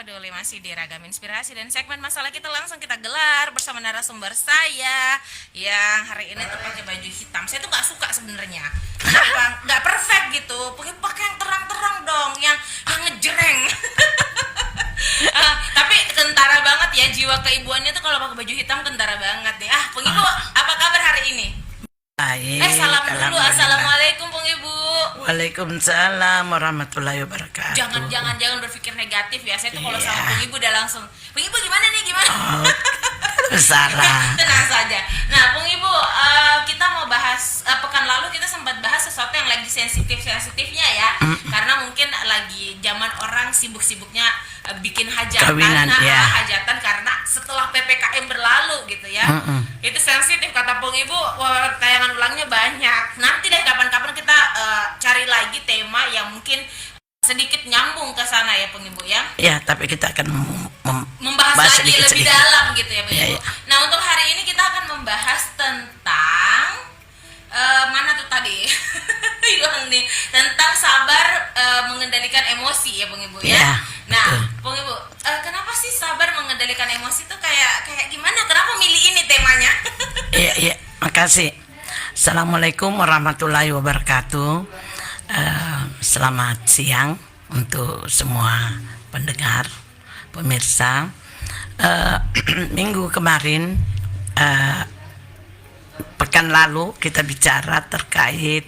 Peduli masih di Ragam Inspirasi dan segmen masalah kita langsung kita gelar bersama narasumber saya yang hari ini tuh pakai baju hitam. Saya tuh nggak suka sebenarnya. Kenapa? Nggak perfect gitu. Pakai yang terang-terang dong, yang ngejreng. Tapi kentara banget ya, jiwa keibuannya tuh kalau pakai baju hitam kentara banget deh. Pung Ibu, apa kabar hari ini? Baik. Salam dulu. Assalamualaikum Pung Ibu. Waalaikumsalam warahmatullahi wabarakatuh. Jangan berpikir negatif ya. Saya tuh kalau sama Pung Ibu udah langsung, Pung Ibu gimana nih, gimana? Salah. Tenang saja. Nah, Pung Ibu, kita mau bahas pekan lalu kita sempat bahas sesuatu yang lagi sensitifnya ya. Karena mungkin lagi zaman orang sibuk-sibuknya bikin hajatan, Kawinan, ya. hajatan karena setelah PPKM berlalu gitu ya. Itu sensitif kata Pung Ibu. Tayangan ulangnya banyak. Nanti deh kapan-kapan kita cari lagi tema yang mungkin sedikit nyambung ke sana ya Pung Ibu ya. Ya, tapi kita akan membahas lagi lebih dalam gitu ya Pung Ibu. Ya. Nah, untuk hari ini kita akan membahas tentang mana tuh tadi? Hilang nih. Tentang sabar mengendalikan emosi ya Pung Ibu ya. Ya, Nah, betul. Pung Ibu, kenapa sih sabar mengendalikan emosi tuh kayak gimana? Kenapa milih ini temanya? Iya, makasih. Assalamualaikum warahmatullahi wabarakatuh. Selamat siang untuk semua pendengar, pemirsa. Minggu kemarin, pekan lalu kita bicara terkait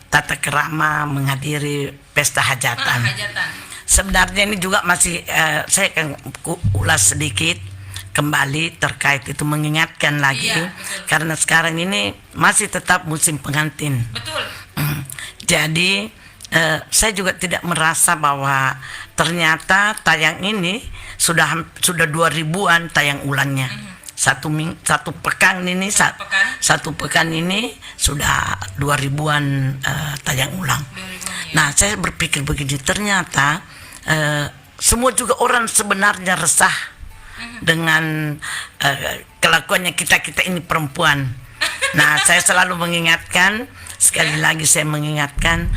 tata kerama menghadiri pesta hajatan. Hajatan. Sebenarnya ini juga masih saya akan ulas sedikit kembali terkait itu, mengingatkan lagi, Iya, karena sekarang ini masih tetap musim pengantin. Betul. Jadi saya juga tidak merasa bahwa ternyata tayang ini sudah 2000-an tayang ulangnya. Satu pekan ini satu pekan ini sudah 2000-an tayang ulang. 2000-an, ya. Nah, saya berpikir begini, ternyata semua juga orang sebenarnya resah dengan kelakuannya kita ini perempuan. Nah, saya selalu mengingatkan, sekali lagi saya mengingatkan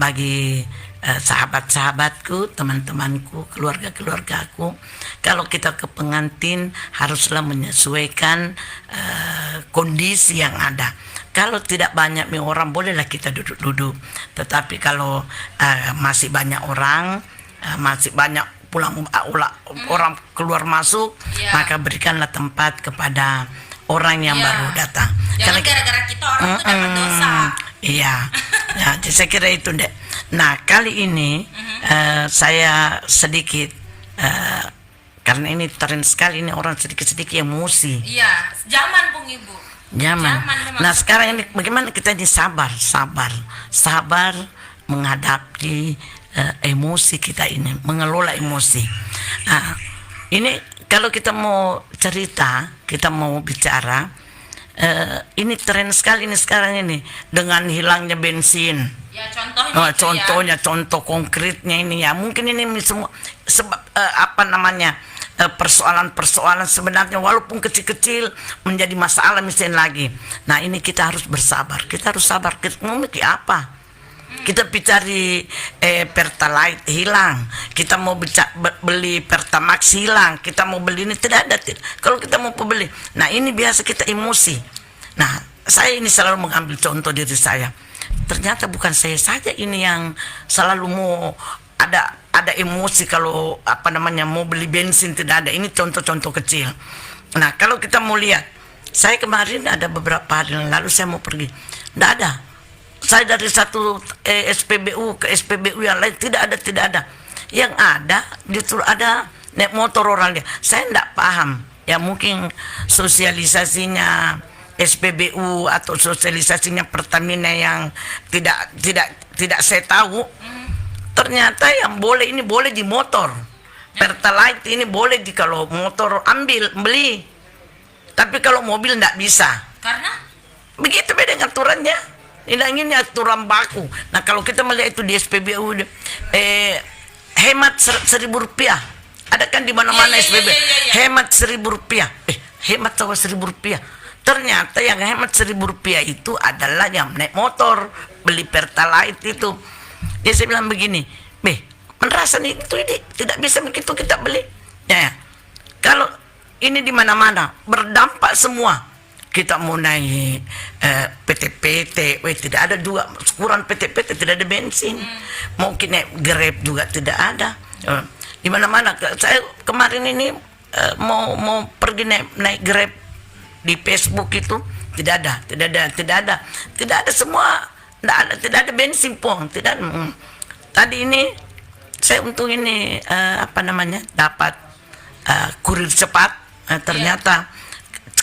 bagi sahabat-sahabatku, teman-temanku, keluarga-keluargaku, kalau kita ke pengantin haruslah menyesuaikan kondisi yang ada. Kalau tidak banyak orang, bolehlah kita duduk-duduk. Tetapi kalau masih banyak orang, masih banyak orang keluar masuk, maka berikanlah tempat kepada orang yang baru datang. Jangan gara-gara kita orang tuh dapat dosa. Iya. Nah, saya kira itu deh. Nah, kali ini saya sedikit karena ini tren sekali, ini orang sedikit-sedikit emosi. Iya, zaman Pung Ibu. Zaman. memang. Nah, sekarang ini bagaimana kita ini sabar menghadapi emosi kita ini, mengelola emosi. Nah, ini kalau kita mau cerita, kita mau bicara, ini tren sekali ini sekarang ini dengan hilangnya bensin. Ya contohnya. Contohnya, contoh konkretnya ini ya, mungkin ini semua sebab persoalan-persoalan sebenarnya walaupun kecil-kecil menjadi masalah misalnya lagi. Nah, ini kita harus bersabar. Kita harus sabar. Kita mau mikir apa? Kita cari Pertalite hilang, kita mau beli Pertamax hilang, kita mau beli ini tidak ada. Kalau kita mau beli, nah ini biasa kita emosi. Nah, saya ini selalu mengambil contoh diri saya. Ternyata bukan saya saja ini yang selalu mau ada emosi kalau mau beli bensin, tidak ada. Ini contoh-contoh kecil. Nah, kalau kita mau lihat, saya kemarin ada beberapa hari yang lalu saya mau pergi, tidak ada. Saya dari satu SPBU ke SPBU yang lain tidak ada. Yang ada justru ada naik motor orang dia. Saya tidak paham. Ya mungkin sosialisasinya SPBU atau sosialisasinya Pertamina yang tidak saya tahu. Ternyata yang boleh ini boleh di motor. Pertalite ini boleh kalau motor beli. Tapi kalau mobil tidak bisa. Karena begitu beda dengan aturannya. Ini aturan baku. Nah, kalau kita melihat itu di SPBU, hemat Rp1.000. Ada kan di mana-mana SPBU. Hemat Rp1.000. Hemat sama Rp1.000. Ternyata yang hemat Rp1.000 itu adalah yang naik motor, beli Pertalite itu. Dia saya bilang begini, merasa nih itu ini tidak bisa begitu kita beli. Ya, kalau ini di mana-mana berdampak semua. Kita mau naik PT-PT, tidak ada juga ukuran PT-PT, tidak ada bensin. Mungkin naik Grab juga tidak ada. Di mana-mana. Saya kemarin ini mau pergi naik Grab di Facebook itu tidak ada semua, tidak ada bensin pun, tidak. Tadi ini saya untung ini dapat kurir cepat, ternyata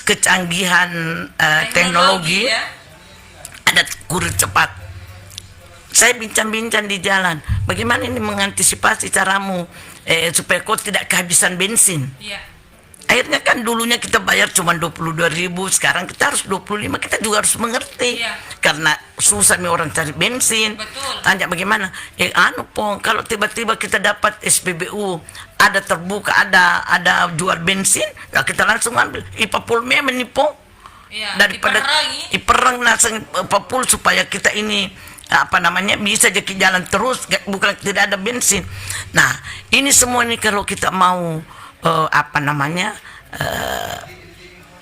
kecanggihan teknologi ya. ada kurir cepat. Saya bincang-bincang di jalan, bagaimana ini mengantisipasi caramu supaya kau tidak kehabisan bensin. Iya. Akhirnya kan dulunya kita bayar cuma 22.000, sekarang kita harus 25. Kita juga harus mengerti. Iya. Karena susah nih orang cari bensin. Betul. Tanya bagaimana? Kalau tiba-tiba kita dapat SPBU, ada terbuka, ada jual bensin, ya kita langsung ambil. Ipapulnya menipu. Iya, Daripada iperang langsung papul supaya kita ini bisa jadi jalan terus, bukan tidak ada bensin. Nah, ini semua nih kalau kita mau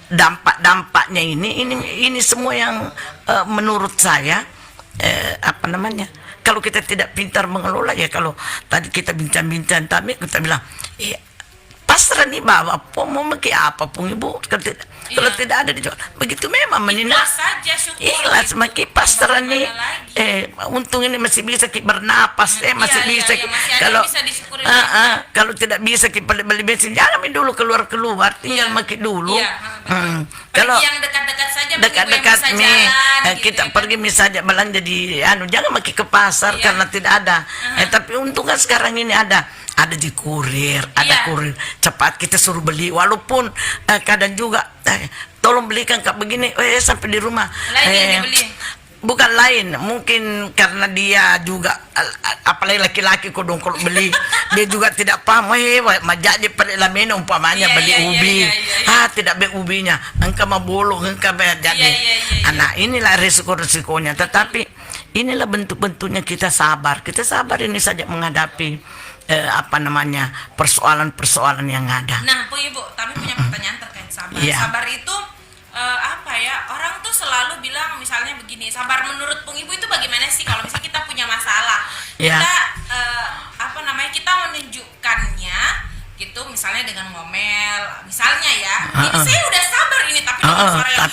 dampak-dampaknya ini semua yang menurut saya kalau kita tidak pintar mengelola, ya kalau tadi kita bincang-bincang tapi kita bilang pasrah nih bapak mau pakai apapun ibu kalau tidak ada dijual begitu memang Ikhlas saja, syukur. ikhlas Gitu. makin pasrah nih Gimana untung ini masih bisa kita bernapas masih bisa masih ada kalau bisa disyukuri kalau tidak bisa kita beli bensin jangan dulu keluar tinggal makin dulu kalau yang dekat-dekat saja dekat-dekat bisa nih jalan, kita gitu, pergi misalnya belanja di jangan makin ke pasar karena tidak ada tapi untung kan sekarang ini ada di kurir, kurir cepat kita suruh beli walaupun kadang juga tolong belikan kak begini sampai di rumah lain dibeli. Bukan lain, mungkin karena dia juga apalagi laki-laki kalau beli dia juga tidak paham jadi pada lamena umpamanya beli ubi tidak beli ubinya engkau mau bolong engkau jadi anak inilah risiko-risikonya tetapi inilah bentuk-bentuknya kita sabar ini saja menghadapi persoalan-persoalan yang ada. Nah, Bu Ibu, tapi punya pertanyaan terkait sabar. Sabar itu orang tuh selalu bilang misalnya begini, sabar menurut Pung Ibu itu bagaimana sih kalau misalnya kita punya masalah? Kita kita menunjukkannya gitu misalnya dengan ngomel, misalnya ya. Ini saya udah sabar ini tapi dengan suara yang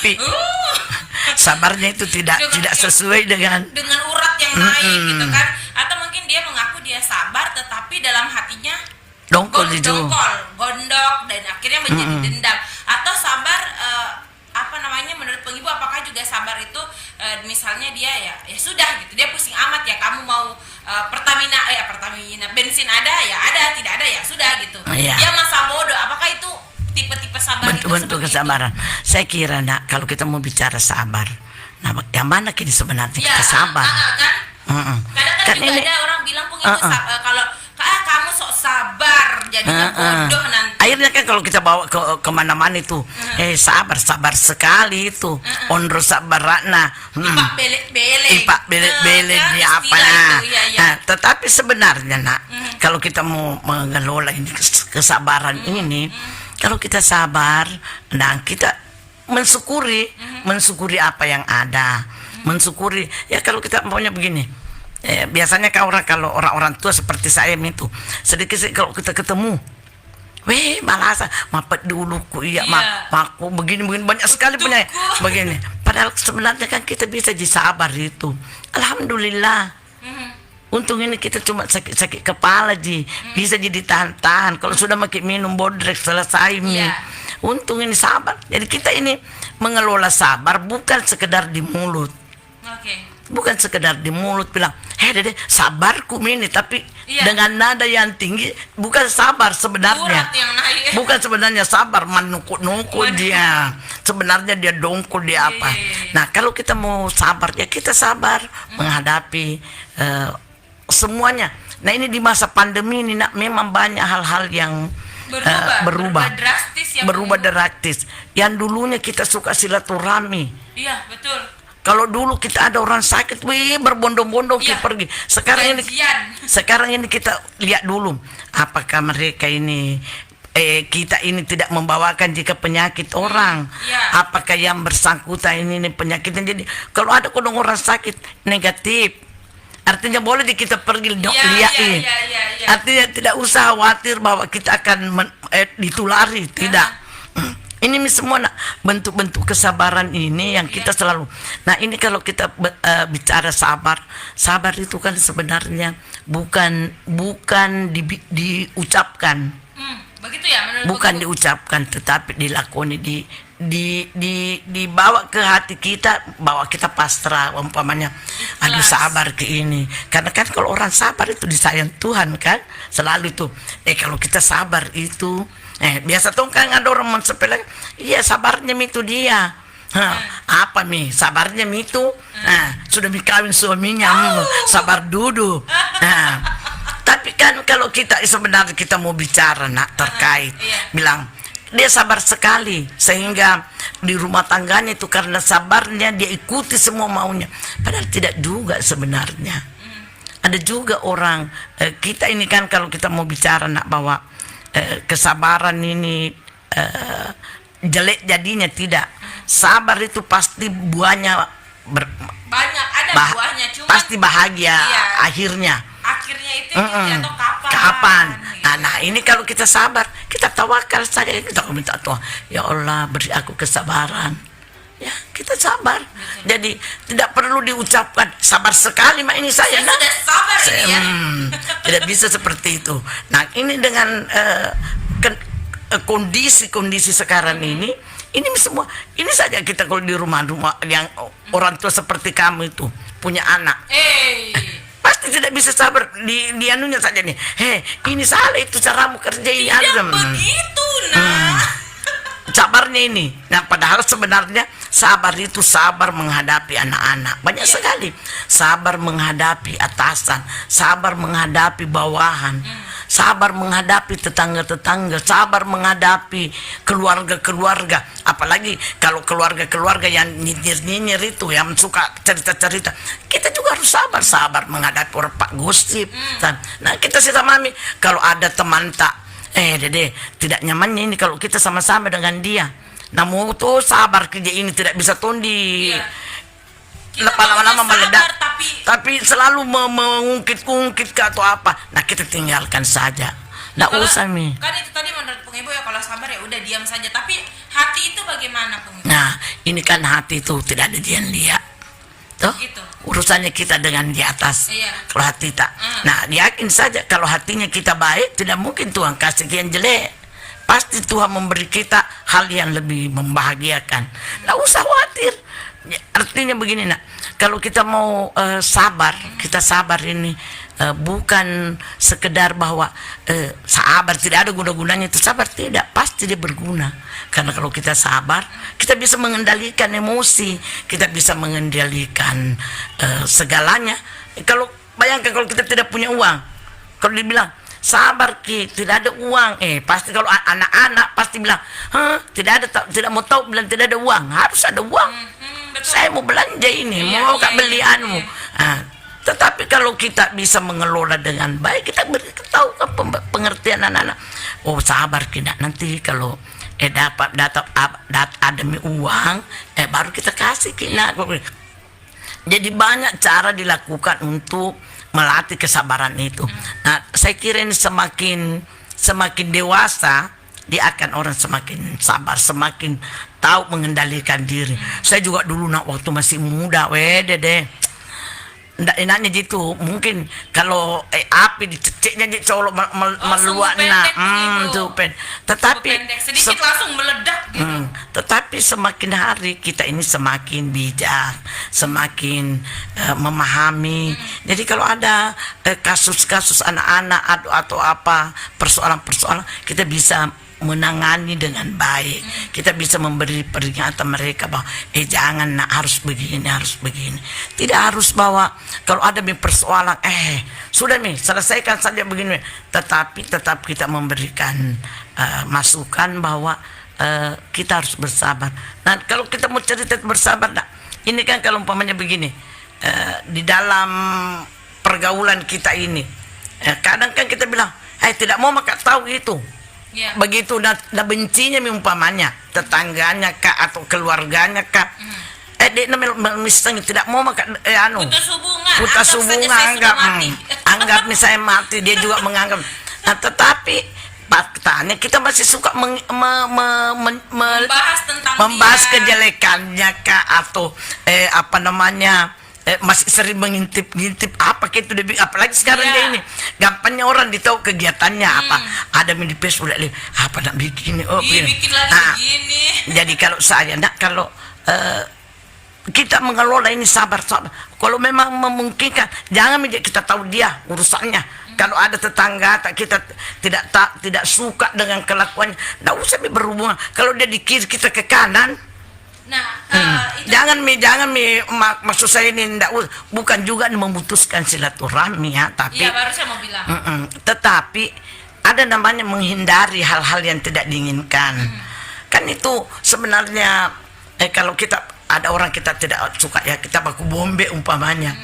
sabarnya itu tidak sesuai dengan urat yang naik gitu kan. Atau mungkin dia mengaku dia sabar tetapi dalam hatinya gondok dan akhirnya menjadi dendam. Atau sabar menurut Pung Ibu apakah juga sabar itu misalnya dia ya sudah gitu, dia pusing amat ya kamu mau Pertamina bensin ada tidak ada ya sudah gitu. Dia masa bodoh. Apakah itu tipe-tipe sabar bentuk kesabaran? Saya kira kalau kita mau bicara sabar, yang mana kini sebenarnya kita sabar? Kadang-kadang juga ada orang bilang Pung Ibu kalau kamu sok sabar jadi bodoh nanti. Akhirnya kan kalau kita bawa ke kemana-mana itu sabar sekali itu ondro sabar rakna ipak belet tetapi sebenarnya kalau kita mau mengelola ini kesabaran ini kalau kita sabar kita mensyukuri apa yang ada mensyukuri ya kalau kita maunya begini. Biasanya kalau orang-orang tua seperti saya itu sedikit kalau kita ketemu malas mapet dulu aku begini banyak sekali punya begini padahal sebenarnya kan kita bisa disabar itu alhamdulillah untung ini kita cuma sakit kepala bisa jadi tahan kalau sudah makin minum bodrek selesai untung ini sabar jadi kita ini mengelola sabar bukan sekedar di mulut bukan sekedar di mulut bilang dede sabarku ini tapi dengan nada yang tinggi bukan sabar sebenarnya bukan sebenarnya sabar menukuk-nukuk dia sebenarnya dia dongkol dia apa nah kalau kita mau sabar ya kita sabar menghadapi semuanya nah ini di masa pandemi ini memang banyak hal-hal yang berubah drastis yang dulunya kita suka silaturahmi betul Kalau dulu kita ada orang sakit, wih berbondong-bondong kita pergi. Sekarang ini kita lihat dulu, apakah mereka ini kita ini tidak membawakan jika penyakit orang, apakah yang bersangkutan ini penyakitnya. Jadi kalau ada kodong orang sakit negatif, artinya boleh kita pergi lihat ini. Artinya tidak usah khawatir bahwa kita akan ditulari, tidak. Ini semua bentuk-bentuk kesabaran ini yang kita selalu. Nah ini kalau kita bicara sabar itu kan sebenarnya bukan diucapkan. Begitu ya, bukan diucapkan, tetapi dilakoni, dibawa ke hati kita, bawa kita pasrah umpamanya. Aduh sabar ke ini, karena kan kalau orang sabar itu disayang Tuhan kan, selalu itu. Kalau kita sabar itu, biasa tuh kan ada orang mensepele, iya sabarnya itu dia. Apa nih sabarnya itu? Sudah kawin suaminya, sabar duduk. Tapi kan kalau kita sebenarnya kita mau bicara terkait, bilang dia sabar sekali sehingga di rumah tangganya itu karena sabarnya dia ikuti semua maunya. Padahal tidak juga sebenarnya. Ada juga orang kita ini kan kalau kita mau bicara bahwa kesabaran ini jelek jadinya, tidak. Sabar itu pasti buahnya banyak, ada buahnya, cuman pasti bahagia akhirnya itu atau kapan. Nah ini kalau kita sabar, kita tawakal saja, kita minta Tuhan, ya Allah beri aku kesabaran, ya kita sabar. Jadi tidak perlu diucapkan sabar sekali ini saya sudah sabar tidak bisa seperti itu. Nah ini dengan kondisi sekarang ini semua ini saja. Kita kalau di rumah-rumah yang orang tua seperti kamu itu punya anak, pasti tidak bisa sabar di anunya saja nih. Ini salah itu caramu kerja ini. Tidak begitu Sabarnya ini. Nah padahal sebenarnya sabar itu sabar menghadapi anak-anak. Banyak sekali. Sabar menghadapi atasan, sabar menghadapi bawahan, sabar menghadapi tetangga-tetangga, sabar menghadapi keluarga-keluarga. Apalagi kalau keluarga-keluarga yang nyinyir-nyinyir itu, yang suka cerita-cerita, kita juga harus sabar menghadapi orang pak gosip. Nah kita sih mami, kalau ada teman dede tidak nyamannya ini kalau kita sama-sama dengan dia, namun tuh sabar kerja ini tidak bisa tundi lama-lama meledak, tapi selalu mengungkit-ungkit ke atau apa. Nah kita tinggalkan saja, nggak usah mi. Kan itu tadi menurut Pung Ibu ya, kalau sabar ya udah diam saja. Tapi hati itu bagaimana Pung Ibu? Nah ini kan hati itu tidak ada dia tuh gitu. Urusannya kita dengan di atas. Kalau hati tak, nah yakin saja kalau hatinya kita baik, tidak mungkin Tuhan kasih yang jelek. Pasti Tuhan memberi kita hal yang lebih membahagiakan. Nggak usah khawatir. Artinya begini kalau kita mau sabar, kita sabar ini bukan sekedar bahwa sabar tidak ada guna-gunanya. Itu sabar tidak, pasti dia berguna. Karena kalau kita sabar, kita bisa mengendalikan emosi, kita bisa mengendalikan segalanya. Kalau bayangkan kalau kita tidak punya uang, kalau dibilang sabar Ki, tidak ada uang, pasti kalau anak-anak pasti bilang, tidak mau tahu, bilang tidak ada uang. Harus ada uang. Saya mau belanja ini, mau beli anu. Tetapi kalau kita bisa mengelola dengan baik, kita tahu pengertian anak-anak. Oh sabar Ki, nanti kalau dapat ada uang, baru kita kasih Ki. Jadi banyak cara dilakukan untuk melatih kesabaran itu. Nah saya kira ini semakin dewasa, dia akan orang semakin sabar, semakin tahu mengendalikan diri. Saya juga dulu waktu masih muda, deh ndak enaknya gitu. Mungkin kalau api diceceknya di colok meluap tetapi sedikit langsung meledak gitu. Tetapi semakin hari kita ini semakin bijak, semakin memahami. Jadi kalau ada kasus-kasus anak-anak atau apa persoalan-persoalan, kita bisa menangani dengan baik. Kita bisa memberi peringatan mereka bahwa jangan harus begini. Tidak harus bahwa kalau ada persoalan sudah selesaikan saja begini. Tetapi tetap kita memberikan masukan bahwa kita harus bersabar. Nah kalau kita mau cerita bersabar ini kan kalau umpamanya begini, di dalam pergaulan kita ini, kadang kan kita bilang, tidak mau maka tahu itu. Iya. Begitu dah bencinya umpamanya tetangganya kah atau keluarganya kah, dia misalnya tidak mau maka putus hubungan anggap misalnya mati, dia juga menganggap. Nah, tetapi faktanya kita masih suka membahas kejelekannya kah, atau masih sering mengintip-ngintip apa gitu, apalagi sekarang dia ini gampangnya orang ditahu kegiatannya apa, ada di Facebook apa nak bikin bikin lagi begini. Jadi kalau saya kalau kita mengelola ini sabar. Kalau memang memungkinkan, jangan kita tahu dia urusannya. Kalau ada tetangga kita tidak suka dengan kelakuannya, tidak usah berhubungan. Kalau dia di kiri kita ke kanan. Nah, jangan maksud saya ini bukan juga memutuskan silaturahmi ya, tapi iya, baru saya mau bilang. Tetapi ada namanya menghindari hal-hal yang tidak diinginkan. Kan itu sebenarnya kalau kita ada orang kita tidak suka ya, kita baku bombe umpamanya.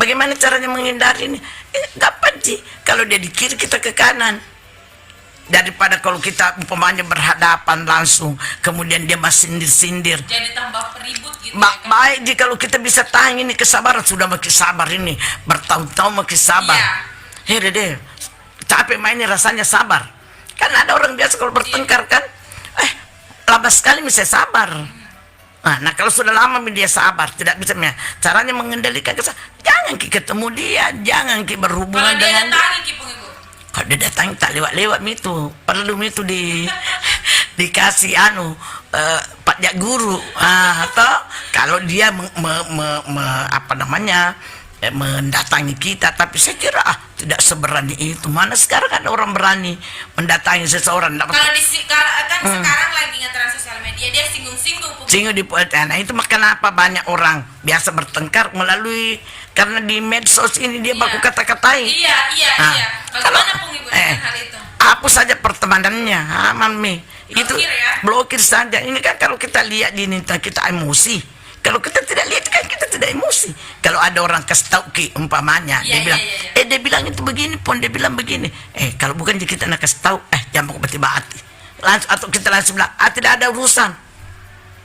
Bagaimana caranya menghindari ini? Gampang sih. Kalau dia di kiri kita ke kanan. Daripada kalau kita umpamanya berhadapan langsung, kemudian dia masih sindir-sindir. Jadi tambah ribut gitu. Baik jika kalau kita bisa tahan ini kesabaran, sudah makin sabar ini, bertahun-tahun makin sabar. Iya. Deh, capek mainnya rasanya sabar. Kan ada orang biasa kalau bertengkar kan, lama sekali bisa sabar. Nah, kalau sudah lama dia sabar, tidak bisa. Caranya mengendalikan jangan ketemu dia, jangan berhubungan dengan dia. Kalau dia datang tak lewat-lewat itu, perlu itu dikasih pajak guru, atau kalau dia mendatangi kita, tapi saya kira tidak seberani itu. Mana sekarang kan orang berani mendatangi seseorang. Kalau kan sekarang lagi ngetren sosial media, dia singgung di nah itu kenapa banyak orang biasa bertengkar melalui karena di medsos ini dia baku kata-katai. Iya. Bagaimana Pung Ibu dengan hal itu? Hapus saja pertemanannya, aman itu ya? blokir saja. Ini kan kalau kita lihat di ini kita emosi. Kalau kita tidak lihat kan kita tidak emosi. Kalau ada orang kasih tahu umpamanya, dia bilang, dia bilang itu begini pun, dia bilang begini. Kalau bukan kita nak kasih tahu, jangan mau bati-bati. Langsung atau kita langsung bilang, tidak ada urusan.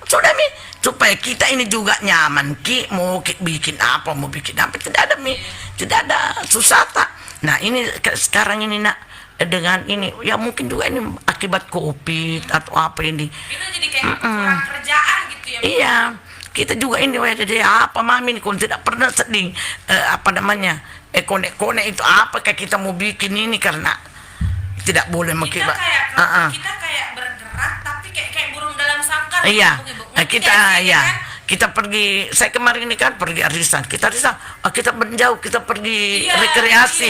Sudah supaya kita ini juga nyaman mau bikin apa tidak ada susah tak. Nah ini sekarang ini nak dengan ini ya mungkin juga ini akibat COVID atau apa ini. Itu jadi kayak kurang kerjaan gitu ya. Iya. Kita juga ini apa mami ini kalau tidak pernah sedih konek-konek itu apa kayak kita mau bikin ini karena tidak boleh mengibat. Kita kayak bergerak tapi kayak burung dalam sangkar. Iya. Kita pergi, saya kemarin ini kan pergi arisan. Kita menjauh, kita pergi rekreasi.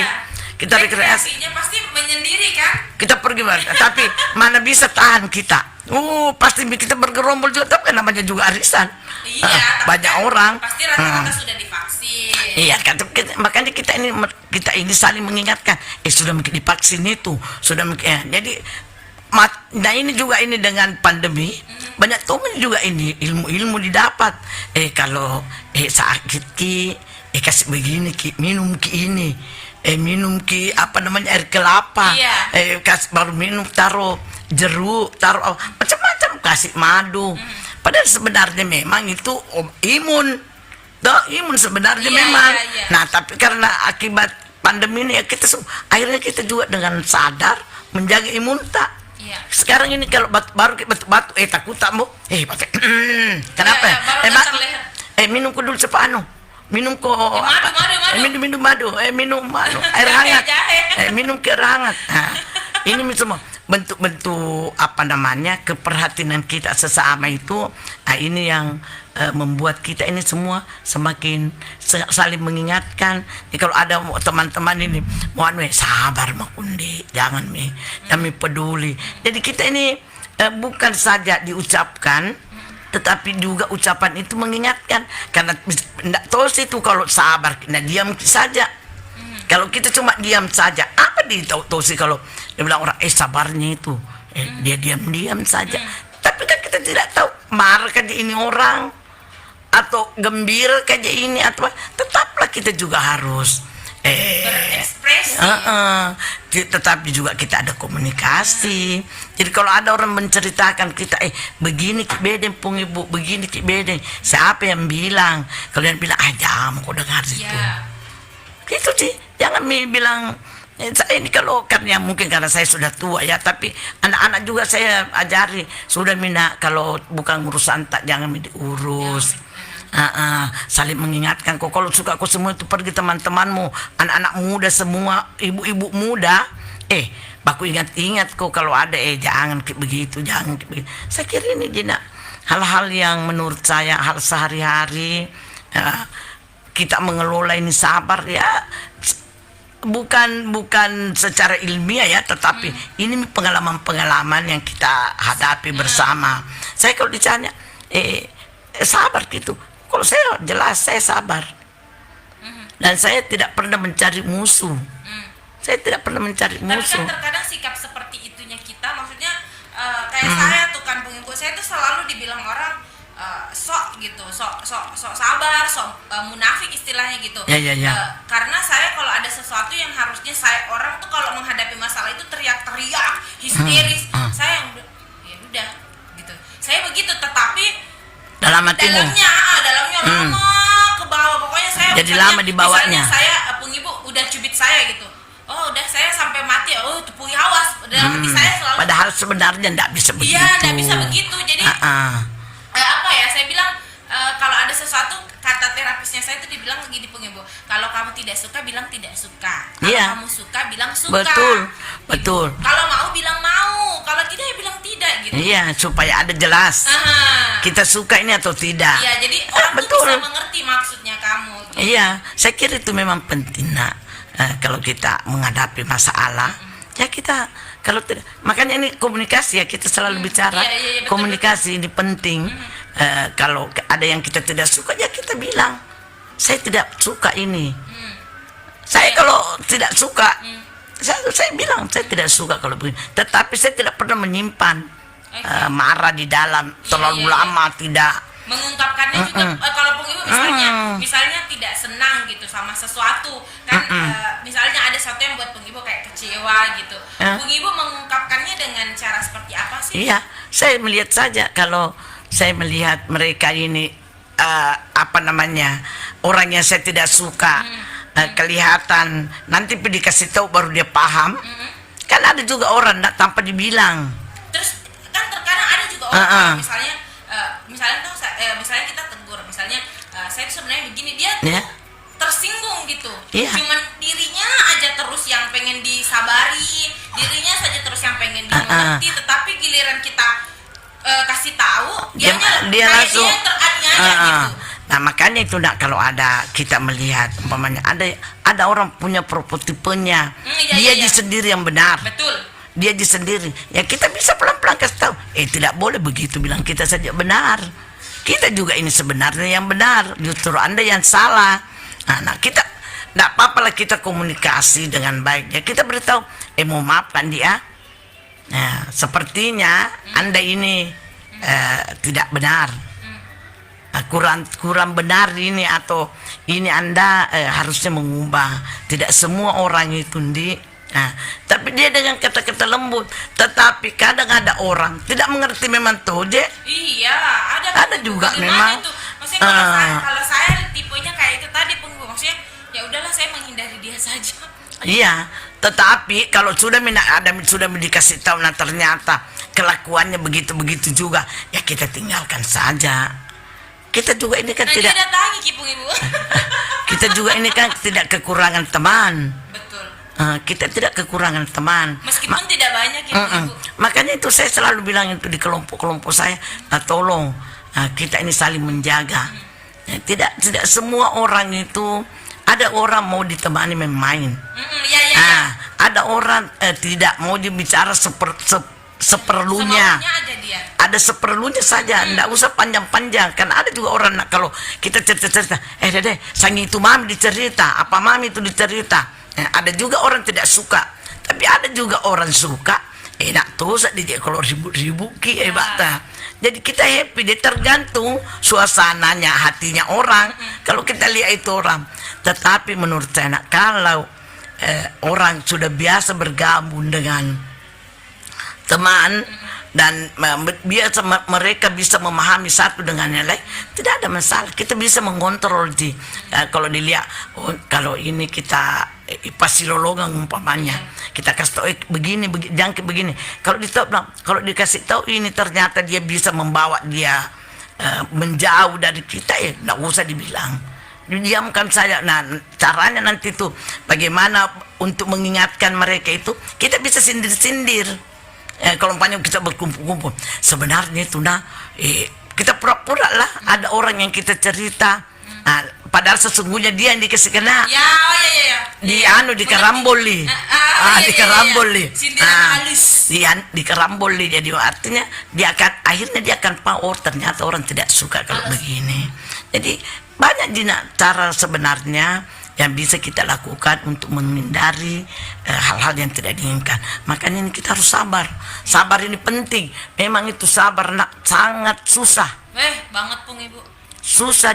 Kita rekreasinya pasti menyendiri kan? Kita pergi tapi mana bisa tahan kita. Pasti kita bergerombol juga, tapi namanya juga arisan. Iya, banyak orang. Pasti rata-rata sudah divaksin. Iya, makanya kita ini saling mengingatkan. Sudah mungkin divaksin itu, sudah mungkin. Jadi, nah ini juga ini dengan pandemi, banyak teman juga ini ilmu didapat. Kalau sakit kasih begini minum ini. Minum air kelapa. Iya. Kasih baru minum taruh jeruk, taruh macam-macam, kasih madu. Padahal sebenarnya memang itu imun sebenarnya memang. Iya. Nah tapi karena akibat pandemi ini ya akhirnya kita juga dengan sadar menjaga imunitas. Iya. Sekarang ini kalau baru batu takut tak mau pakai kenapa? Minum dulu minum madu air hangat, minum air hangat. Nah, ini semua bentuk-bentuk keperhatian kita sesama itu. Ini yang membuat kita ini semua semakin saling mengingatkan. Kalau ada teman-teman ini mau sabar makundi, jangan kami peduli. Jadi kita ini bukan saja diucapkan, tetapi juga ucapan itu mengingatkan. Karena tidak tahu itu kalau sabar, diam saja. Kalau kita cuma diam saja, apa tahu sih kalau dia bilang orang sabarnya itu, dia diam saja. Tapi kan kita tidak tahu marah kan ini orang. atau gembira kayak ini atau tetaplah kita juga harus berekspresi. Tetapi juga kita ada komunikasi. Jadi kalau ada orang menceritakan kita, begini Ki Beden pung ibu, begini Ki Beden, siapa yang bilang? Kalian bilang, jangan kau dengar itu. Gitu sih, jangan bilang. Saya ini kalau karena mungkin karena saya sudah tua ya, tapi anak-anak juga saya ajari sudah mina kalau bukan urusan tak jangan diurus. Saling mengingatkan kok kalau suka kok semua itu pergi teman-temanmu, anak-anak muda semua, ibu-ibu muda, baku ingat-ingat kok kalau ada jangan begitu, jangan begitu. Saya kira ini Jina hal-hal yang menurut saya hal sehari-hari kita mengelola ini sabar ya. Bukan secara ilmiah ya, tetapi ini pengalaman-pengalaman yang kita hadapi bersama. Saya kalau ditanya sabar gitu, kalau saya jelas saya sabar dan saya tidak pernah mencari musuh. Saya tidak pernah mencari musuh. Tapi kan terkadang sikap seperti itunya kita, maksudnya kayak saya tuh kan pengikut saya tuh selalu dibilang orang sok gitu, sok sabar, sok munafik istilahnya gitu. Karena saya kalau ada sesuatu yang harusnya saya orang tuh kalau menghadapi masalah itu teriak-teriak, histeris, saya yang ya udah gitu. Saya begitu, tetapi dalamnya lama ke bawah, pokoknya saya jadi lama dibawanya. Misalnya saya ibu udah cubit saya gitu. Oh, udah saya sampai mati. Oh, tepui awas. Dalam hati saya selalu. Padahal sebenarnya enggak bisa begitu. Iya, enggak bisa begitu. Jadi apa ya? Saya bilang kalau ada sesuatu, kata terapisnya saya itu dibilang gini Ibu, kalau kamu tidak suka bilang tidak suka. Kalau kamu suka bilang suka. Betul. Kalau mau bilang mau, kalau tidak ya bilang tidak gitu. Iya, supaya ada jelas. Kita suka ini atau tidak. Iya, jadi orang tuh bisa mengerti maksudnya kamu. Gitu. Iya, saya kira itu memang penting nak. Kalau kita menghadapi masalah, ya kita kalau tidak, makanya ini komunikasi ya, kita selalu bicara komunikasi ini penting. Kalau ada yang kita tidak suka ya kita bilang saya tidak suka ini. Saya kalau tidak suka saya bilang saya tidak suka kalau begini, tetapi saya tidak pernah menyimpan marah di dalam terlalu lama, tidak mengungkapkannya juga. Kalau Ibu misalnya tidak senang gitu sama sesuatu kan, misalnya ada sesuatu yang buat Ibu kayak kecewa gitu, Ibu mengungkapkannya dengan cara seperti apa sih? Iya, saya melihat saja kalau saya melihat mereka ini orang yang saya tidak suka, kelihatan nanti dikasih tahu baru dia paham. Kan ada juga orang tanpa dibilang. Terus kan terkadang ada juga orang misalnya kita tegur, misalnya saya itu sebenarnya begini, dia tersinggung gitu. Cuman dirinya aja terus yang pengen disabari, dirinya saja terus yang pengen dimengerti, tetapi giliran kita kasih tahu dia langsung teraniaya gitu. Nah makanya itu kalau ada kita melihat umpamanya ada orang punya prototipenya, dia sendiri yang benar. Betul. Dia sendiri. Ya kita bisa pelan-pelan kasih tahu. Tidak boleh begitu, bilang kita saja benar. Kita juga ini sebenarnya yang benar, justru Anda yang salah. Nah kita tidak apa-apa lah, kita komunikasi dengan baik. Ya kita beritahu, mau maafkan dia. Nah, sepertinya Anda ini tidak benar. Kurang benar ini, atau ini Anda harusnya mengubah. Tidak semua orang itu tapi dia dengan kata-kata lembut. Tetapi kadang ada orang tidak mengerti memang tuh je. Iya, ada juga memang itu. Maksudnya kalau saya tipenya kayak itu tadi maksudnya ya udahlah saya menghindari dia saja. Iya, tetapi kalau sudah dikasih tahu, nah ternyata kelakuannya begitu-begitu juga, ya kita tinggalkan saja. Kita juga ini kan tidak datangi Ibu. Kita juga ini kan tidak kekurangan teman. Betul. Kita tidak kekurangan teman. Meskipun tidak banyak Ibu. Makanya itu saya selalu bilang itu di kelompok-kelompok saya, tolong kita ini saling menjaga. Tidak semua orang itu, ada orang mau ditemani main. Ada orang tidak mau dibicara seperlunya. Aja dia. Ada seperlunya saja, tidak usah panjang-panjang. Karena ada juga orang kalau kita cerita-cerita, dede, sang itu mami dicerita, apa mami itu dicerita. Ada juga orang tidak suka, tapi ada juga orang suka. enak tuh dia kalau ribut-ribut bata. Jadi kita happy, dia tergantung suasananya, hatinya orang. Kalau kita lihat itu orang, tetapi menurut saya kalau orang sudah biasa bergabung dengan teman dan biasa mereka bisa memahami satu dengan yang lain, tidak ada masalah. Kita bisa mengontrol kalau dilihat kalau ini kita pasilologang umpamanya, kita kasih tahu begini jangkit begini, kalau dikasih tahu ini ternyata dia bisa membawa dia menjauh dari kita, ya tidak usah dibilang, diamkan saja. Nah, caranya nanti tuh bagaimana untuk mengingatkan mereka itu, kita bisa sindir-sindir. Kalau umpamanya kita berkumpul-kumpul, sebenarnya itu kita pura-pura lah ada orang yang kita cerita, padahal sesungguhnya dia yang dikasih kena. Ya, oh ya. Dikaramboli. Dikaramboli. Sindiran halus. Dikaramboli. Jadi artinya akhirnya dia akan tahu, ternyata orang tidak suka kalau begini. Jadi banyak cara sebenarnya yang bisa kita lakukan untuk menghindari hal-hal yang tidak diinginkan. Makanya ini kita harus sabar. Sabar ini penting. Memang itu sabar sangat susah. Banget Pung Ibu. Susah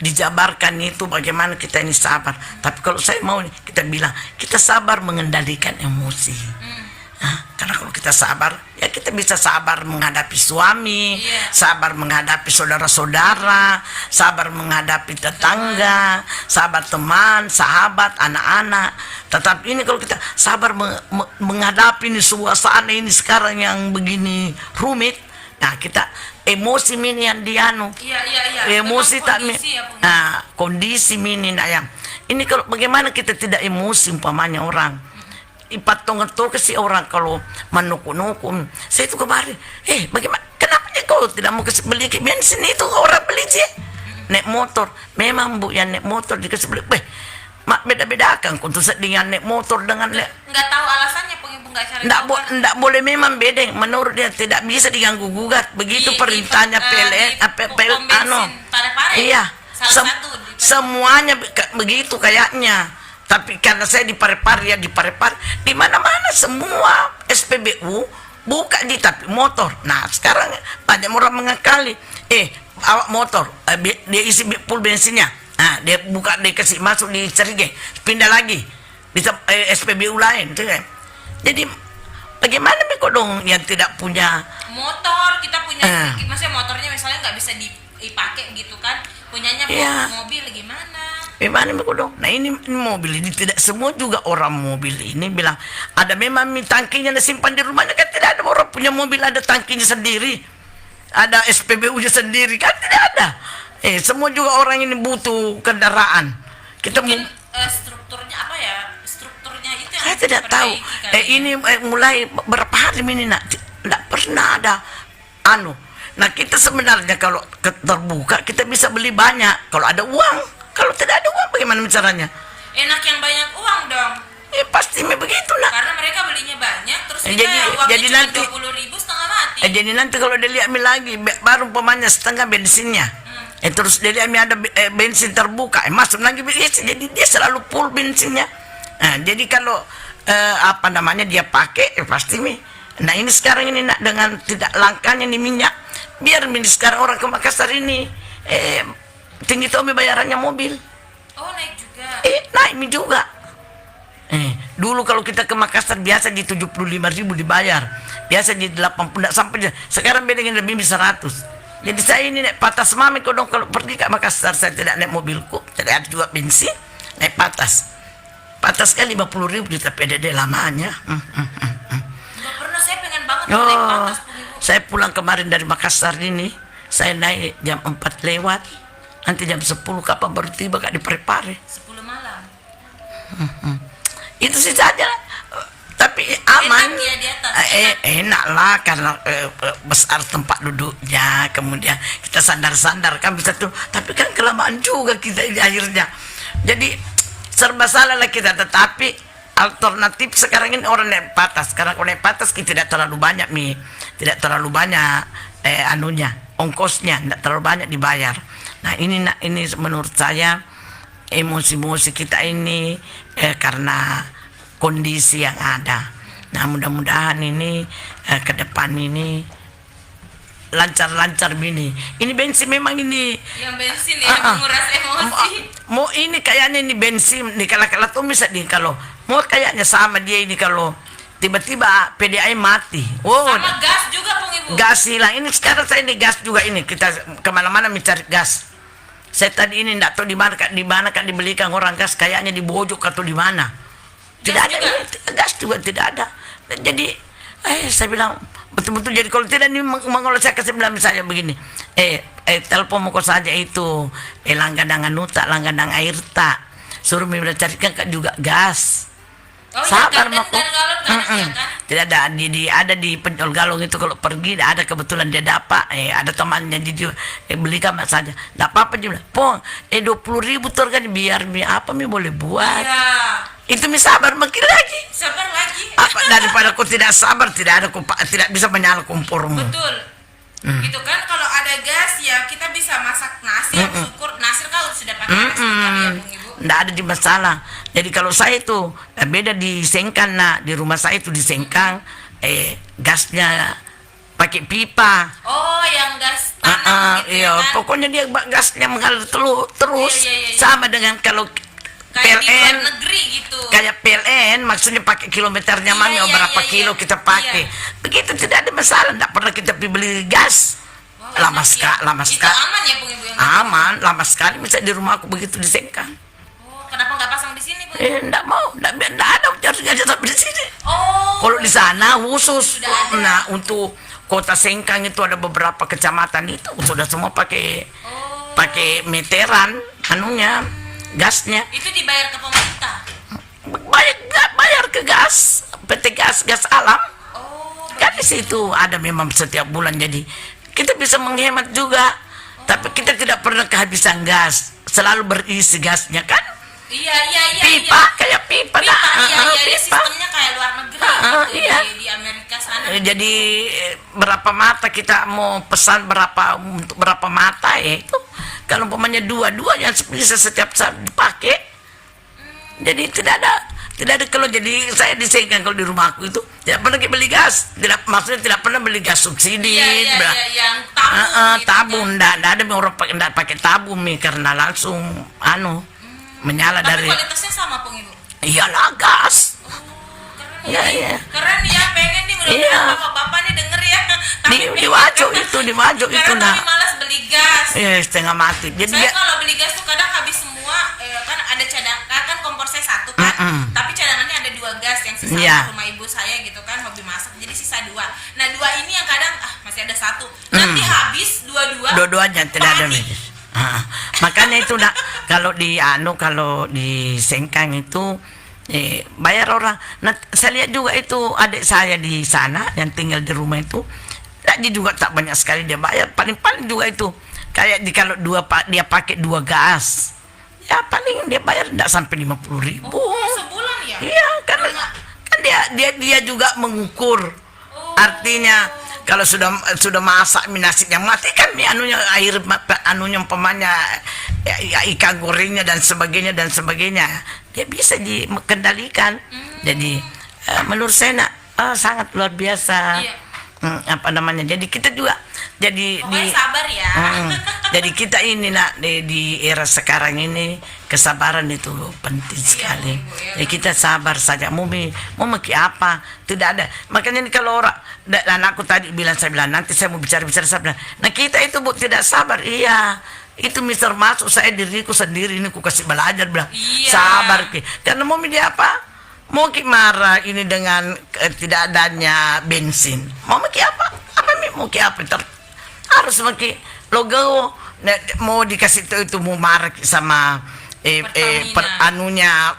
dijabarkan itu bagaimana kita ini sabar. Tapi kalau saya mau kita bilang kita sabar mengendalikan emosi. Karena kalau kita sabar, ya kita bisa sabar menghadapi suami, sabar menghadapi saudara-saudara, sabar menghadapi tetangga, sabar teman, sahabat, anak-anak. Tetapi ini kalau kita sabar menghadapi ini suasana ini sekarang yang begini rumit, nah kita emosi mini yang dianu. Emosi tak kondisi mini yang. Ini kalau bagaimana kita tidak emosi umpamanya orang. Ipatong-tong ke si orang kalau menukun-nukun. Saya itu kemarin, bagaimana? Kenapa kau tidak mau beli bensin itu orang beli sih? Naik motor, memang Bu yang naik motor dikasih beli. Beda-bedakan untuk dengan naik motor dengan nggak tahu alasannya Pung Ibu nggak cari. Nggak boleh memang beda. Menurut dia tidak bisa diganggu gugat. Begitu perintahnya PLN, iya. Semuanya begitu kayaknya. Tapi karena saya di Parepare, di mana-mana semua SPBU buka di tapi motor. Nah sekarang banyak orang mengakali, awak motor, dia isi full bensinnya, dia buka, dia kasih masuk di Cerige, pindah lagi di SPBU lain, jadi bagaimana kok dong yang tidak punya motor, kita punya, maksudnya motornya misalnya nggak bisa dipakai gitu kan, punyanya mobil gimana? Bagaimana dong? Nah ini mobil ini tidak semua juga orang mobil ini bilang ada memang tangkinya disimpan di rumahnya, kan tidak ada orang punya mobil ada tangkinya sendiri, ada SPBU-nya sendiri, kan tidak ada. Semua juga orang ini butuh kendaraan. Kita mungkin strukturnya apa ya? Strukturnya itu yang saya tidak tahu. Ini mulai berapa hari ini tidak pernah ada Nah kita sebenarnya kalau terbuka kita bisa beli banyak kalau ada uang. Kalau tidak ada uang bagaimana caranya? Enak yang banyak uang dong. Pasti begitu lah. Karena mereka belinya banyak, terus kita uangnya cuma nanti 20.000 setengah mati. Jadi nanti kalau dia lihat lagi baru umpamanya setengah bensinnya, terus dia lihat ada bensin terbuka, masuk lagi bensin, jadi dia selalu full bensinnya. Jadi kalau dia pakai pasti Nah ini sekarang ini dengan tidak langkanya nih minyak, biar sekarang orang ke Makassar ini tinggi tuh bayarannya mobil. Oh naik juga. Naik juga. Dulu kalau kita ke Makassar biasa di 75.000 dibayar, biasa di 80 sampai. Sekarang beda dengan lebih 100. Jadi saya ini naik patas mami dong kalau pergi ke Makassar, saya tidak naik mobilku, tidak ada juga bensin, naik patas. Patas kan 50.000 di PDD lamanya. Nggak pernah, saya pengen banget naik patas. Saya pulang kemarin dari Makassar ini, saya naik jam 4 lewat. Nanti jam 10 kapan baru tiba di Parepare? 10 malam. Itu sih saja. Tapi aman. Enak ya di atas. Enak lah karena besar tempat duduknya. Kemudian kita sandar-sandar kan bisa tuh. Tapi kan kelamaan juga kita ini akhirnya. Jadi serba salah lah kita. Tetapi alternatif sekarang ini orang naik patas. Karena kalau naik patas kita tidak terlalu banyak tidak terlalu banyak ongkosnya, tidak terlalu banyak dibayar. Nah ini menurut saya emosi-emosi kita ini karena kondisi yang ada. Nah mudah-mudahan ini ke depan ini lancar-lancar bini. Ini bensin memang ini. Yang bensin ya menguras emosi. Mau ini kayaknya ini bensin nih kalau tuh bisa nih kalau mau kayaknya sama dia ini kalau tiba-tiba PDAM mati. Oh, Sama gas juga Pung Ibu. gas hilang. Ini sekarang saya ini gas juga ini kita kemana-mana mencari gas. Saya tadi ini enggak tahu di mana kan dibelikan orang gas kayaknya di Bojok atau di mana. Tidak Gas ada juga? ini, gas juga tidak ada. Jadi saya bilang betul-betul jadi kalau tidak ini mengolah saya kasih bilang misalnya begini telepon muka saja itu langgadang anuta langgadang air tak suruh minta carikan juga gas. Oh Sabar iya, Mako. dan galon kan ya kan? Tidak ada ada di penjual galong itu kalau pergi ada kebetulan dia dapat ada temannya jadi belikan saja. Tidak apa-apa dia bilang, "Pong, 20.000 tuh kan biar apa mi boleh buat." Iya. Itu mi sabar makin lagi. Sabar lagi. Apa daripada kau tidak sabar tidak bisa menyala kompormu. Betul. Gitu kan kalau ada gas ya kita bisa masak nasi yang syukur nasi kalau sudah pakai gas kan ya Bung Ibu. Nggak ada di masalah. Jadi kalau saya itu beda di Sengkang, nah di rumah saya itu di Sengkang gasnya pakai pipa. Oh, yang gas tanah gitu Iya, ya kan? pokoknya dia gasnya mengalir terus Iya. sama dengan kalau Kayak di PLN luar negeri gitu. kayak PLN maksudnya pakai kilometernya mami Iya, berapa iya. kilo kita pakai. Begitu tidak ada masalah, tidak pernah kita beli gas. Wah, lama enak ya. lama Itu sekali. aman ya Bung Ibu yang Aman, lama sekali misalnya di rumah aku begitu di Sengkang. Oh, kenapa nggak pasang di sini Bung Ibu? Enggak mau, enggak ada harus aja sampai di sini. Oh. Kalau di sana khusus. Sudah ada. Nah, untuk kota Sengkang itu ada beberapa kecamatan itu sudah semua pakai pakai meteran anunya gasnya. Itu dibayar ke pemerintah. Bayar ke gas PT gas alam. Oh. Kan di situ ada memang setiap bulan jadi kita bisa menghemat juga. Tapi kita tidak pernah kehabisan gas. Selalu berisi gasnya kan? Iya. Pipa kayak pipa. Pipa, iya, pipa. sistemnya kayak luar negeri gitu, iya. di Amerika sana. Jadi berapa mata kita mau pesan untuk berapa mata itu kalau umpamanya dua yang bisa setiap saat dipakai. Jadi tidak ada kalau jadi saya di Sengkang kalau di rumah aku itu tidak pernah beli gas, maksudnya tidak pernah beli gas subsidi. Iya, yang tabung gitu tabung kan. enggak ada orang pakai tabung mi karena langsung menyala Tapi dari kualitasnya sama Pung Ibu. iyalah gas. Keren ya. Iya. Keren ya, pengen nih Iya. mudah-mudahan bapak-bapak nih denger ya. Di Wajo itu Karena nah. kami malas beli gas. Setengah mati. Jadi Saya dia kalau beli gas tuh kadang habis semua, kan ada cadangan kan kompor saya satu kan, tapi cadangannya ada 2 gas yang sisa Iya. rumah ibu saya gitu kan hobi masak jadi sisa 2. Nah 2 ini yang kadang masih ada 1. Nanti habis dua-duanya tidak ada panik. medis. Makanya itu kalau di Sengkang itu bayar orang. Nah, saya lihat juga itu adik saya di sana yang tinggal di rumah itu, dia juga tak banyak sekali dia bayar. Paling juga itu kayak kalau dia pakai 2 gas, ya paling dia bayar tidak sampai 50.000. Oh, sebulan ya? Iya, karena kan dia juga mengukur. Artinya kalau sudah masak nasi yang mati kan anunya air anunya umpamanya ikan gorengnya dan sebagainya dia bisa dikendalikan. Jadi menurut saya sangat luar biasa. Iya. Apa namanya? Jadi kita juga jadi Pokoknya sabar ya. jadi kita ini di era sekarang ini kesabaran itu penting sekali. Bu, ya. Jadi kita sabar saja. Mau maki apa? Tidak ada. Makanya ini kalau orang dan aku tadi saya bilang nanti saya mau bicara sabar. Nah kita itu Bu tidak sabar. Iya. Itu Mister masuk saya diriku sendiri ini ku kasih belajar bilang Iya. sabar Ki. Karena mau dia apa? Mau Ki marah ini dengan tidak adanya bensin. Mau Ki apa? Mau Ki apa? Harus mau Ki logo mau dikasih itu mau marah sama anunya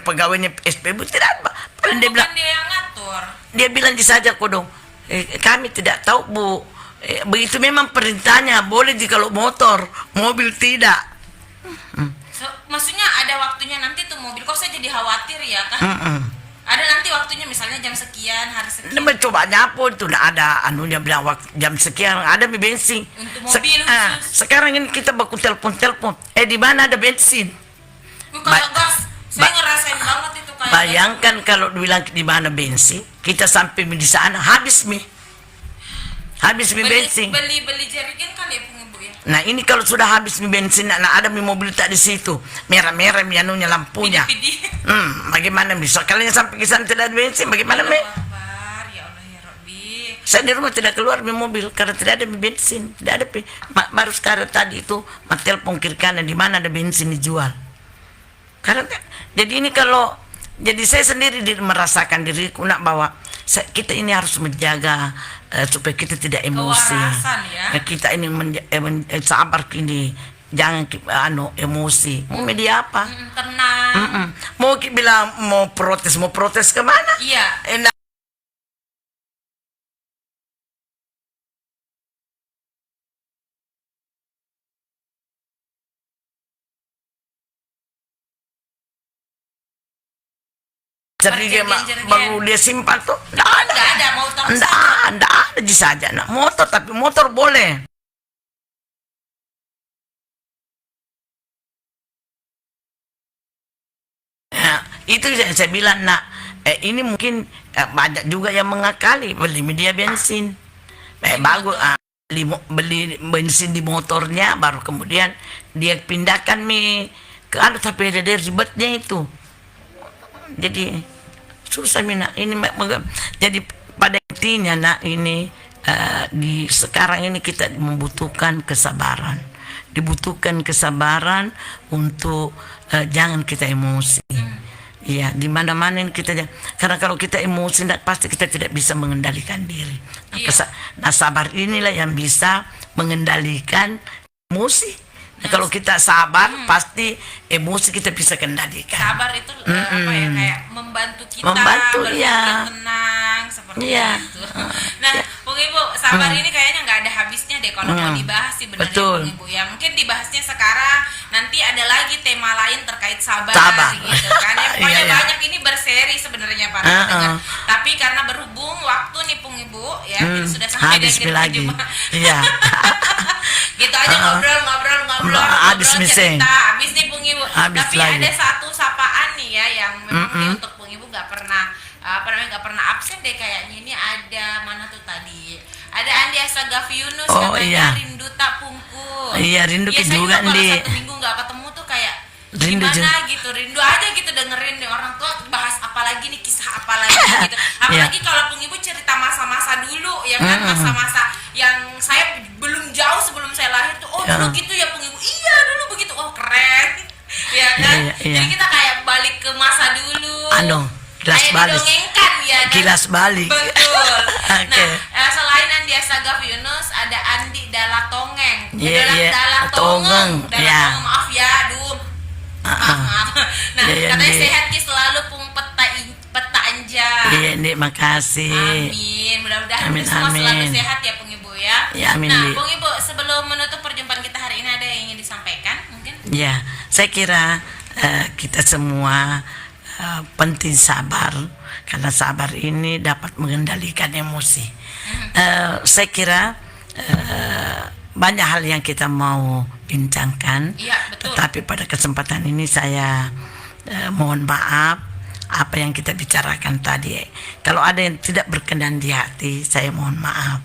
pegawainya SPBU tidak apa. Kan Dia bilang bukan dia yang ngatur. dia bilang saja kok dong. Kami tidak tahu Bu. Begitu memang perintahnya boleh kalau motor, mobil tidak. Maksudnya ada waktunya nanti tuh mobil. Kok saya jadi khawatir ya kan? Ada nanti waktunya misalnya jam sekian, hari sekian. Nah, coba nyapu itu ada anunya bilang waktu jam sekian ada bensin. Untuk mobil khusus. Sekarang ini kita baku telepon. Di mana ada bensin? Kalau gas, saya ngerasain banget itu Bayangkan kalau dibilang di mana bensin, kita sampai di sana habis mie bensin. Beli jerigen kali ya Pung Ibu ya. Nah ini kalau sudah habis mie bensin, nah ada mie mobil tak di situ, merah-merah mie anunya lampunya. Pidi. Bagaimana bisa? Kalian sampai ke sana tidak ada bensin, bagaimana mie? Ya Allah ya Rabbi. Saya di rumah tidak keluar mie mobil karena tidak ada mie bensin, tidak ada. Baru sekarang tadi itu telepon kiri kanan di mana ada bensin dijual. Karena jadi ini kalau jadi saya sendiri merasakan diriku nak bahwa kita ini harus menjaga supaya kita tidak emosi. Kewarasan ya. Kita ini sabar ini, jangan emosi. Mau media apa? Tenang. Mau bilang mau protes kemana? Iya. Jerigen baru dia simpan tuh, nggak ada motor nggak ada saja. Nah, motor tapi motor boleh. Nah, itu yang saya bilang nak, ini mungkin banyak juga yang mengakali beli media bensin, bagus. Beli bensin di motornya, baru kemudian dia pindahkan mie ke tapi ada ribetnya itu. Jadi susah Mina ini. Jadi pada intinya nak ini di sekarang ini kita membutuhkan kesabaran, untuk jangan kita emosi. Ya, di mana-mana kita karena kalau kita emosi pasti kita tidak bisa mengendalikan diri. Nah, sabar inilah yang bisa mengendalikan emosi. Nah, kalau kita sabar, pasti emosi kita bisa kendalikan. Sabar itu kayak membantu kita ya. tenang seperti ya. itu. Nah, Pung Ibu, sabar ini kayaknya nggak ada habisnya deh kalau mau dibahas sih benar Pung Ibu ya. Mungkin dibahasnya sekarang, nanti ada lagi tema lain terkait sabar. Gitu kan. Ya, pokoknya banyak ini berseri sebenarnya para pendengar. Tapi karena berhubung waktu nih Pung Ibu ya, kita sudah sampai di akhir jumpa. Iya. Gitu aja ngobrol habis cerita habis nih Pung Ibu. Tapi lagi. ada satu sapaan nih ya yang memang nih untuk Pung Ibu nggak pernah absen deh kayaknya. Ini ada mana tuh tadi, ada Andi Asagaviunus katanya rindu tak pungku. Iya, rindu juga nih. Satu minggu nggak ketemu tuh kayak rindu gimana gitu, rindu aja gitu dengerin nih orang tua bahas apa lagi nih, kisah apa lagi gitu. Apalagi kalau Pung Ibu cerita masa-masa dulu ya kan, masa-masa yang saya belum jauh sebelum saya lahir tuh. Dulu gitu ya Pung Ibu. Iya dulu begitu. Keren. Ya kan. Jadi kita kayak balik ke masa dulu. Kilas balik. Didongengkan ya kan. Kilas balik. Betul. Nah, selain Andi Asagaviunus ada Andi Dalatongeng. Dalatongeng. Maaf ya, aduh. Maaf. Nah, katanya sehat selalu Pung peta anja. Iya, Dik, makasih. Amin. Mudah-mudahan semua selalu sehat ya Pung Ibu ya. Ya, amin. Nah, Pung Ibu, sebelum menutup perjumpaan kita hari ini, ada yang ingin disampaikan mungkin? Ya, saya kira kita semua penting sabar, karena sabar ini dapat mengendalikan emosi. Saya kira banyak hal yang kita mau bincangkan, tetapi pada kesempatan ini saya mohon maaf apa yang kita bicarakan tadi. Kalau ada yang tidak berkenan di hati, saya mohon maaf.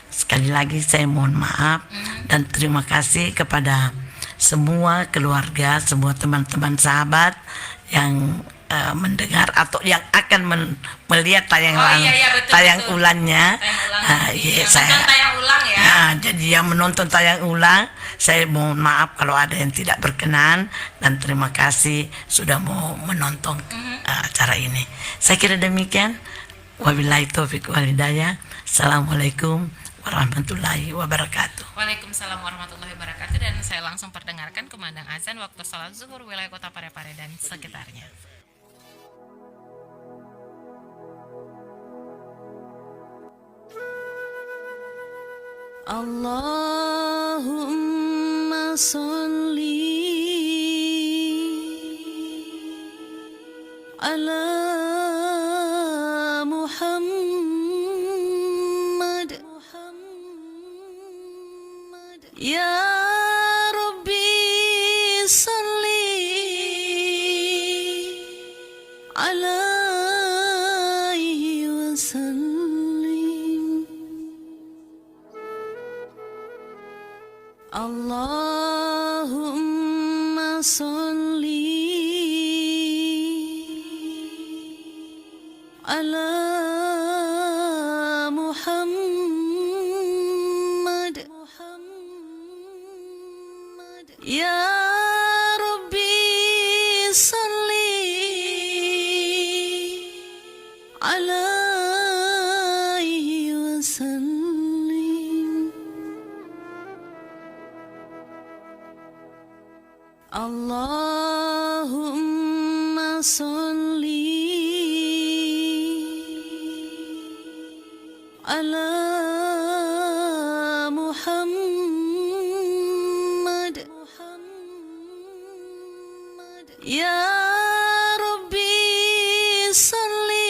Sekali lagi saya mohon maaf dan terima kasih kepada semua keluarga, semua teman-teman sahabat yang mendengar atau yang akan melihat tayang ulannya. Tayang ulang ya. Jadi yang menonton tayang ulang, saya mohon maaf kalau ada yang tidak berkenan dan terima kasih sudah mau menonton acara ini. Saya kira demikian. Wabillahi taufiq wal hidayah. Assalamualaikum warahmatullahi wabarakatuh. Waalaikumsalam warahmatullahi wabarakatuh. Dan saya langsung perdengarkan kumandang azan waktu salat zuhur wilayah Kota Parepare dan sekitarnya. Allahumma sholli ala Muhammad. Ya Rabbi sholli ala Allahumma salli ala Muhammad. Ya Rabbi salli alaihi wasallim. Allahumma salli ala Muhammad. Ya Rabbi salli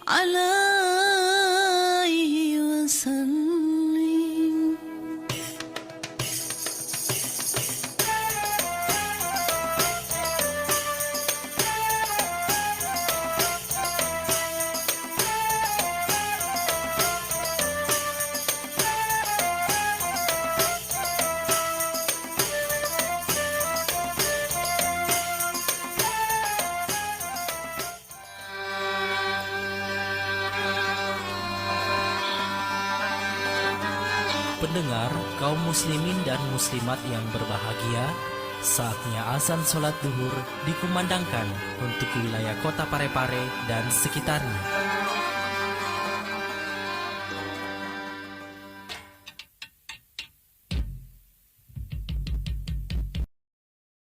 alaihi wasallim. Pendengar, kaum muslimin dan muslimat yang berbahagia, saatnya azan sholat duhur dikumandangkan untuk wilayah kota Parepare dan sekitarnya.